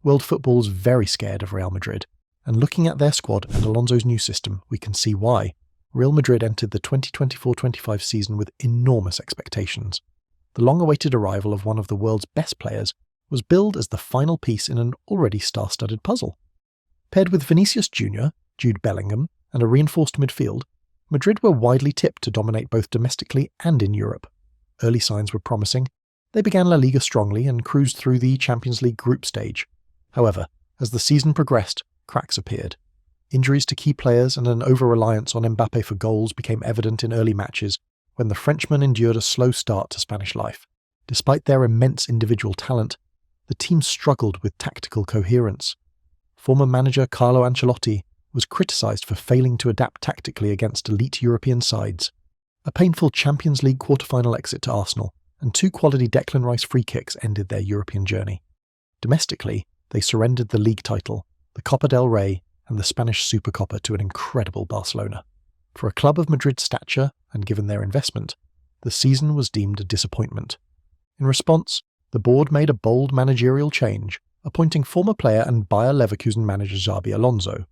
World football's very scared of Real Madrid, and looking at their squad and Alonso's new system, we can see why. Real Madrid entered the 2024-25 season with enormous expectations. The long-awaited arrival of one of the world's best players was billed as the final piece in an already star-studded puzzle. Paired with Vinicius Jr., Jude Bellingham, and a reinforced midfield, Madrid were widely tipped to dominate both domestically and in Europe. Early signs were promising. They began La Liga strongly and cruised through the Champions League group stage. However, as the season progressed, cracks appeared. Injuries to key players and an over-reliance on Mbappe for goals became evident in early matches when the Frenchman endured a slow start to Spanish life. Despite their immense individual talent, the team struggled with tactical coherence. Former manager Carlo Ancelotti was criticised for failing to adapt tactically against elite European sides. A painful Champions League quarter-final exit to Arsenal and 2 quality Declan Rice free kicks ended their European journey. Domestically, they surrendered the league title, the Copa del Rey, and the Spanish Supercopa to an incredible Barcelona. For a club of Madrid's stature, and given their investment, the season was deemed a disappointment. In response, the board made a bold managerial change, appointing former player and Bayer Leverkusen manager Xabi Alonso.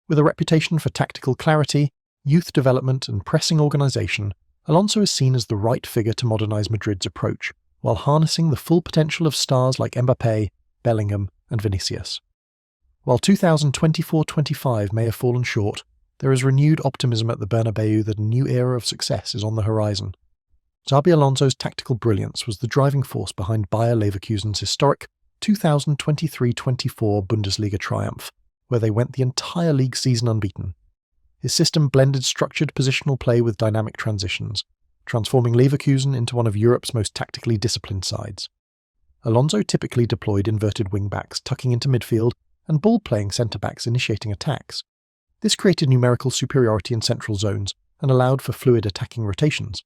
With a reputation for tactical clarity, youth development and pressing organisation, Alonso is seen as the right figure to modernise Madrid's approach, while harnessing the full potential of stars like Mbappe, Bellingham and Vinicius. While 2024-25 may have fallen short, there is renewed optimism at the Bernabeu that a new era of success is on the horizon. Xabi Alonso's tactical brilliance was the driving force behind Bayer Leverkusen's historic 2023-24 Bundesliga triumph, where they went the entire league season unbeaten. His system blended structured positional play with dynamic transitions, transforming Leverkusen into one of Europe's most tactically disciplined sides. Alonso typically deployed inverted wing-backs tucking into midfield and ball-playing centre-backs initiating attacks. This created numerical superiority in central zones and allowed for fluid attacking rotations.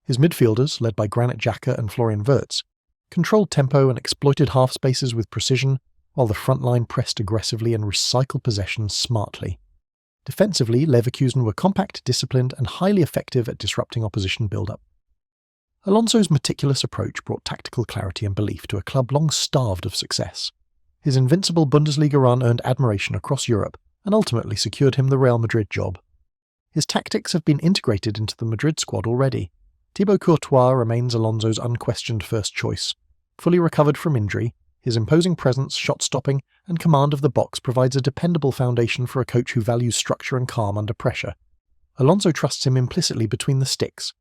His midfielders, led by Granit Xhaka and Florian Wirtz, controlled tempo and exploited half spaces with precision, while the front line pressed aggressively and recycled possessions smartly. Defensively, Leverkusen were compact, disciplined, and highly effective at disrupting opposition build-up. Alonso's meticulous approach brought tactical clarity and belief to a club long starved of success. His invincible Bundesliga run earned admiration across Europe and ultimately secured him the Real Madrid job. His tactics have been integrated into the Madrid squad already. Thibaut Courtois remains Alonso's unquestioned first choice. Fully recovered from injury, his imposing presence, shot-stopping, and command of the box provides a dependable foundation for a coach who values structure and calm under pressure. Alonso trusts him implicitly between the sticks.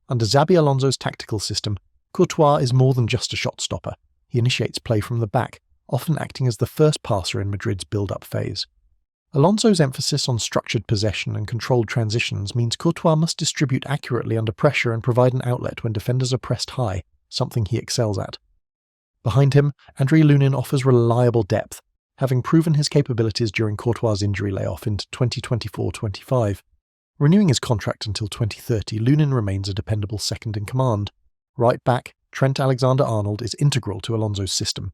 Under Xabi Alonso's tactical system, Courtois is more than just a shot-stopper. He initiates play from the back, often acting as the first passer in Madrid's build-up phase. Alonso's emphasis on structured possession and controlled transitions means Courtois must distribute accurately under pressure and provide an outlet when defenders are pressed high, something he excels at. Behind him, Andriy Lunin offers reliable depth, having proven his capabilities during Courtois' injury layoff into 2024-25. Renewing his contract until 2030, Lunin remains a dependable second-in-command. Right back, Trent Alexander-Arnold is integral to Alonso's system.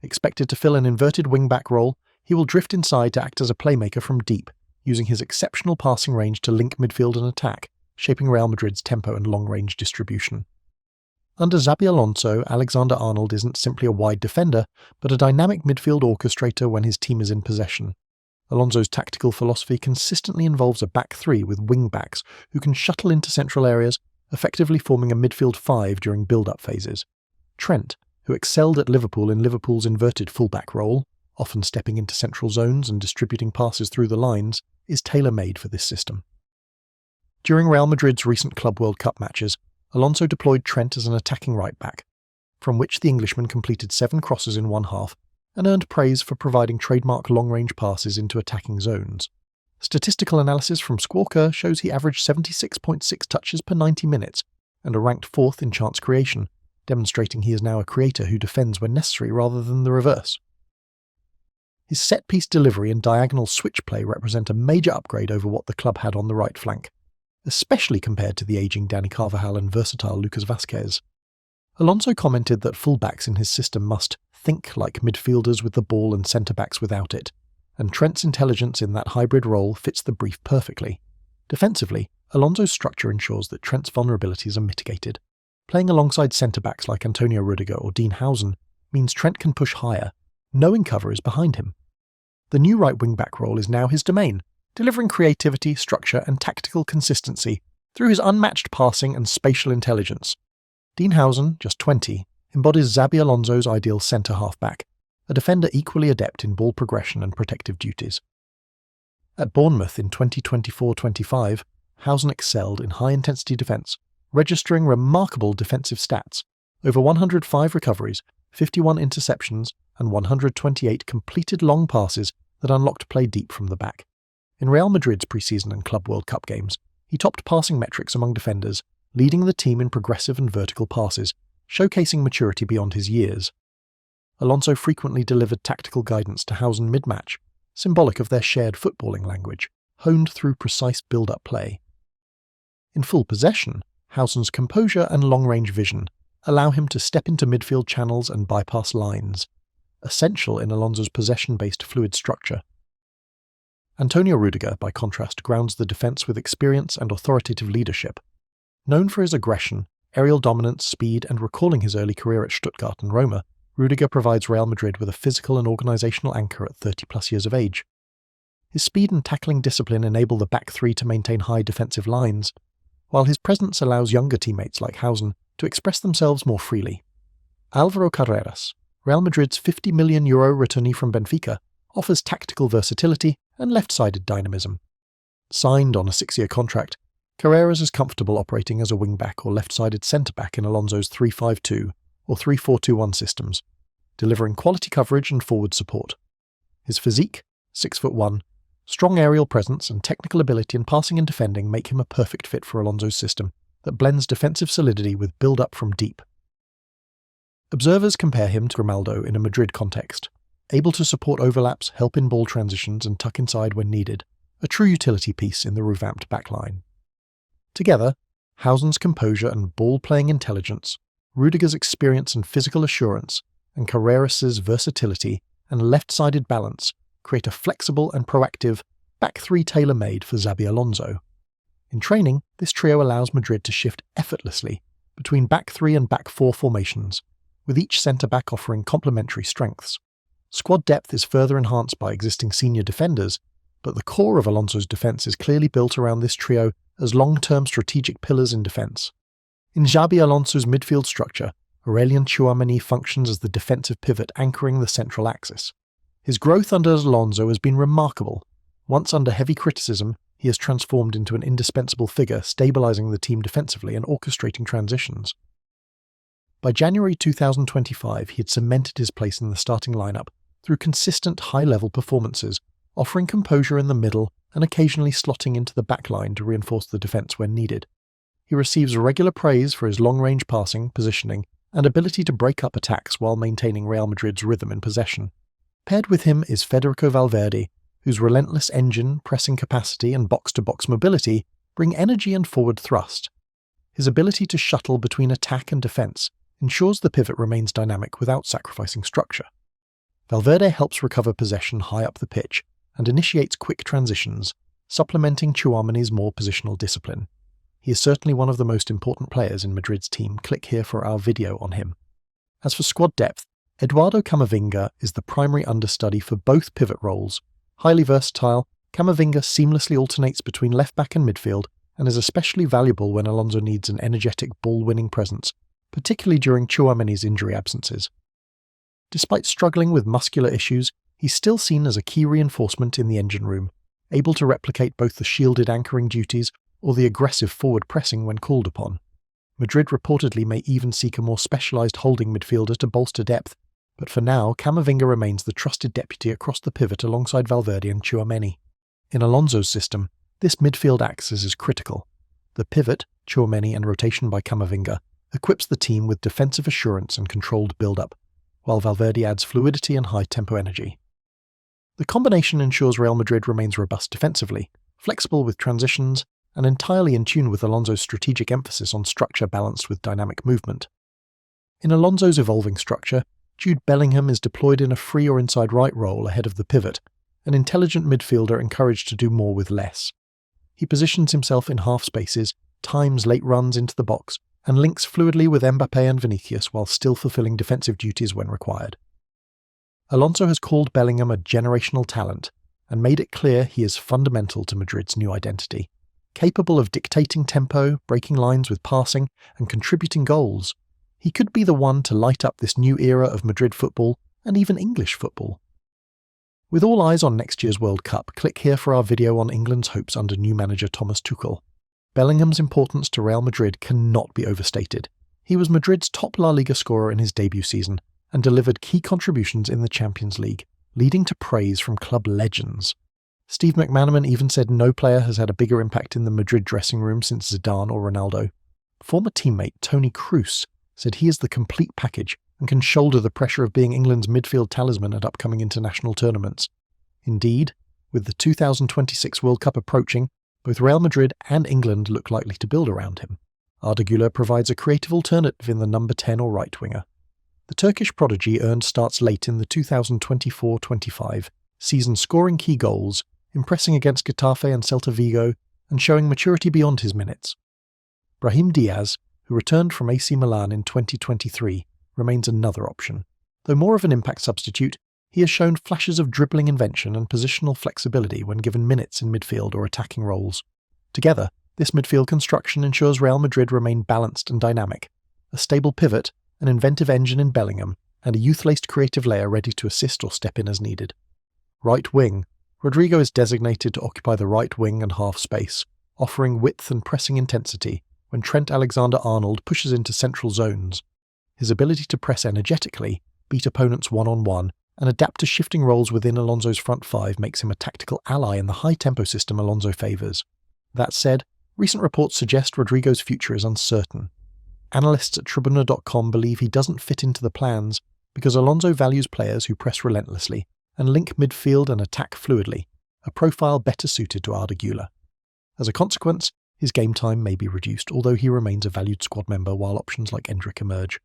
Expected to fill an inverted wing-back role, he will drift inside to act as a playmaker from deep, using his exceptional passing range to link midfield and attack, shaping Real Madrid's tempo and long-range distribution. Under Xabi Alonso, Alexander-Arnold isn't simply a wide defender, but a dynamic midfield orchestrator when his team is in possession. Alonso's tactical philosophy consistently involves a back three with wing-backs who can shuttle into central areas, effectively forming a midfield five during build-up phases. Trent, who excelled at Liverpool in Liverpool's inverted fullback role, often stepping into central zones and distributing passes through the lines, is tailor-made for this system. During Real Madrid's recent Club World Cup matches, Alonso deployed Trent as an attacking right-back, from which the Englishman completed 7 crosses in one half and earned praise for providing trademark long-range passes into attacking zones. Statistical analysis from Squawka shows he averaged 76.6 touches per 90 minutes and are ranked 4th in chance creation, demonstrating he is now a creator who defends when necessary rather than the reverse. His set-piece delivery and diagonal switch play represent a major upgrade over what the club had on the right flank, especially compared to the aging Dani Carvajal and versatile Lucas Vazquez. Alonso commented that fullbacks in his system must think like midfielders with the ball and centre-backs without it, and Trent's intelligence in that hybrid role fits the brief perfectly. Defensively, Alonso's structure ensures that Trent's vulnerabilities are mitigated. Playing alongside centre-backs like Antonio Rudiger or Dean Housen means Trent can push higher, knowing cover is behind him. The new right wing-back role is now his domain, delivering creativity, structure and tactical consistency through his unmatched passing and spatial intelligence. Dean Howson, just 20, embodies Xabi Alonso's ideal centre-half-back, a defender equally adept in ball progression and protective duties. At Bournemouth in 2024-25, Howson excelled in high-intensity defence, registering remarkable defensive stats: over 105 recoveries, 51 interceptions and 128 completed long passes that unlocked play deep from the back. In Real Madrid's pre-season and Club World Cup games, he topped passing metrics among defenders, leading the team in progressive and vertical passes, showcasing maturity beyond his years. Alonso frequently delivered tactical guidance to Howson mid-match, symbolic of their shared footballing language, honed through precise build-up play. In full possession, Howson's composure and long-range vision allow him to step into midfield channels and bypass lines, essential in Alonso's possession-based fluid structure. Antonio Rudiger, by contrast, grounds the defence with experience and authoritative leadership. Known for his aggression, aerial dominance, speed, and recalling his early career at Stuttgart and Roma, Rudiger provides Real Madrid with a physical and organisational anchor at 30-plus years of age. His speed and tackling discipline enable the back three to maintain high defensive lines, while his presence allows younger teammates like Howson to express themselves more freely. Álvaro Carreras, Real Madrid's €50 million returnee from Benfica, offers tactical versatility and left-sided dynamism. Signed on a 6-year contract, Carreras is comfortable operating as a wing-back or left-sided centre-back in Alonso's 3-5-2 or 3-4-2-1 systems, delivering quality coverage and forward support. His physique, 6'1", strong aerial presence and technical ability in passing and defending make him a perfect fit for Alonso's system that blends defensive solidity with build-up from deep. Observers compare him to Grimaldo in a Madrid context, able to support overlaps, help in ball transitions and tuck inside when needed, a true utility piece in the revamped backline. Together, Howson's composure and ball-playing intelligence, Rudiger's experience and physical assurance, and Carreras's versatility and left-sided balance create a flexible and proactive back three tailor-made for Xabi Alonso. In training, this trio allows Madrid to shift effortlessly between back three and back four formations, with each centre-back offering complementary strengths. Squad depth is further enhanced by existing senior defenders, but the core of Alonso's defence is clearly built around this trio as long-term strategic pillars in defence. In Xabi Alonso's midfield structure, Aurelien Tchouaméni functions as the defensive pivot anchoring the central axis. His growth under Alonso has been remarkable. Once under heavy criticism, he has transformed into an indispensable figure, stabilising the team defensively and orchestrating transitions. By January 2025, he had cemented his place in the starting lineup through consistent high-level performances, offering composure in the middle and occasionally slotting into the back line to reinforce the defence when needed. He receives regular praise for his long-range passing, positioning, and ability to break up attacks while maintaining Real Madrid's rhythm in possession. Paired with him is Federico Valverde, whose relentless engine, pressing capacity, and box-to-box mobility bring energy and forward thrust. His ability to shuttle between attack and defence ensures the pivot remains dynamic without sacrificing structure. Valverde helps recover possession high up the pitch and initiates quick transitions, supplementing Tchouaméni's more positional discipline. He is certainly one of the most important players in Madrid's team. Click here for our video on him. As for squad depth, Eduardo Camavinga is the primary understudy for both pivot roles. Highly versatile, Camavinga seamlessly alternates between left-back and midfield and is especially valuable when Alonso needs an energetic ball-winning presence, particularly during Tchouaméni's injury absences. Despite struggling with muscular issues, he's still seen as a key reinforcement in the engine room, able to replicate both the shielded anchoring duties or the aggressive forward pressing when called upon. Madrid reportedly may even seek a more specialised holding midfielder to bolster depth, but for now, Camavinga remains the trusted deputy across the pivot alongside Valverde and Tchouaméni. In Alonso's system, this midfield axis is critical. The pivot, Tchouaméni and rotation by Camavinga, equips the team with defensive assurance and controlled build-up, while Valverde adds fluidity and high-tempo energy. The combination ensures Real Madrid remains robust defensively, flexible with transitions, and entirely in tune with Alonso's strategic emphasis on structure balanced with dynamic movement. In Alonso's evolving structure, Jude Bellingham is deployed in a free or inside right role ahead of the pivot, an intelligent midfielder encouraged to do more with less. He positions himself in half spaces, times late runs into the box, and links fluidly with Mbappé and Vinicius while still fulfilling defensive duties when required. Alonso has called Bellingham a generational talent and made it clear he is fundamental to Madrid's new identity. Capable of dictating tempo, breaking lines with passing, and contributing goals, he could be the one to light up this new era of Madrid football and even English football. With all eyes on next year's World Cup, click here for our video on England's hopes under new manager Thomas Tuchel. Bellingham's importance to Real Madrid cannot be overstated. He was Madrid's top La Liga scorer in his debut season and delivered key contributions in the Champions League, leading to praise from club legends. Steve McManaman even said no player has had a bigger impact in the Madrid dressing room since Zidane or Ronaldo. Former teammate Tony Kroos said he is the complete package and can shoulder the pressure of being England's midfield talisman at upcoming international tournaments. Indeed, with the 2026 World Cup approaching, both Real Madrid and England look likely to build around him. Arda Güler provides a creative alternative in the number 10 or right winger. The Turkish prodigy earned starts late in the 2024-25 season, scoring key goals, impressing against Getafe and Celta Vigo, and showing maturity beyond his minutes. Brahim Diaz, who returned from AC Milan in 2023, remains another option. Though more of an impact substitute, he has shown flashes of dribbling invention and positional flexibility when given minutes in midfield or attacking roles. Together, this midfield construction ensures Real Madrid remain balanced and dynamic, a stable pivot, an inventive engine in Bellingham, and a youth-laced creative layer ready to assist or step in as needed. Right wing. Rodrigo is designated to occupy the right wing and half space, offering width and pressing intensity when Trent Alexander-Arnold pushes into central zones. His ability to press energetically, beat opponents one-on-one, and adapt to shifting roles within Alonso's front five makes him a tactical ally in the high-tempo system Alonso favours. That said, recent reports suggest Rodrigo's future is uncertain. Analysts at Tribuna.com believe he doesn't fit into the plans because Alonso values players who press relentlessly and link midfield and attack fluidly, a profile better suited to Arda Güler. As a consequence, his game time may be reduced, although he remains a valued squad member while options like Endrick emerge.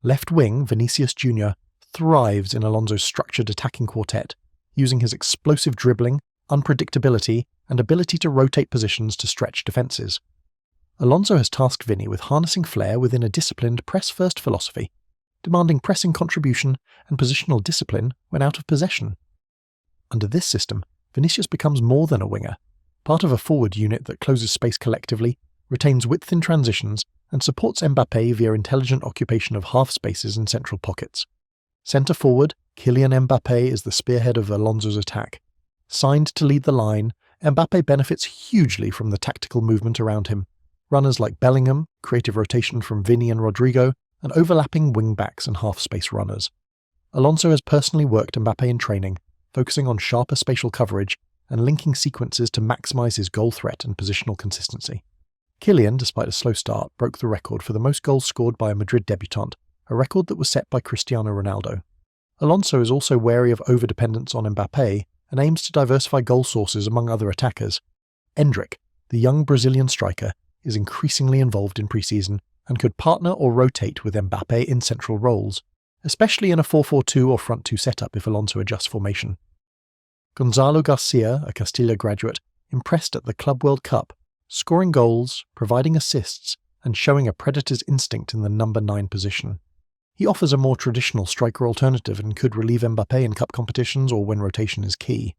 Left wing Vinicius Jr. thrives in Alonso's structured attacking quartet, using his explosive dribbling, unpredictability, and ability to rotate positions to stretch defences. Alonso has tasked Vinny with harnessing flair within a disciplined press-first philosophy, demanding pressing contribution and positional discipline when out of possession. Under this system, Vinicius becomes more than a winger, part of a forward unit that closes space collectively, retains width in transitions, and supports Mbappé via intelligent occupation of half spaces and central pockets. Centre forward, Kylian Mbappé is the spearhead of Alonso's attack. Signed to lead the line, Mbappé benefits hugely from the tactical movement around him. Runners like Bellingham, creative rotation from Vinny and Rodrigo, and overlapping wing-backs and half-space runners. Alonso has personally worked Mbappé in training, focusing on sharper spatial coverage and linking sequences to maximise his goal threat and positional consistency. Kylian, despite a slow start, broke the record for the most goals scored by a Madrid debutant, a record that was set by Cristiano Ronaldo. Alonso is also wary of overdependence on Mbappé and aims to diversify goal sources among other attackers. Endrick, the young Brazilian striker, is increasingly involved in pre-season and could partner or rotate with Mbappé in central roles, especially in a 4-4-2 or front two setup if Alonso adjusts formation. Gonzalo Garcia, a Castilla graduate, impressed at the Club World Cup, scoring goals, providing assists, and showing a predator's instinct in the number 9 position. He offers a more traditional striker alternative and could relieve Mbappé in cup competitions or when rotation is key.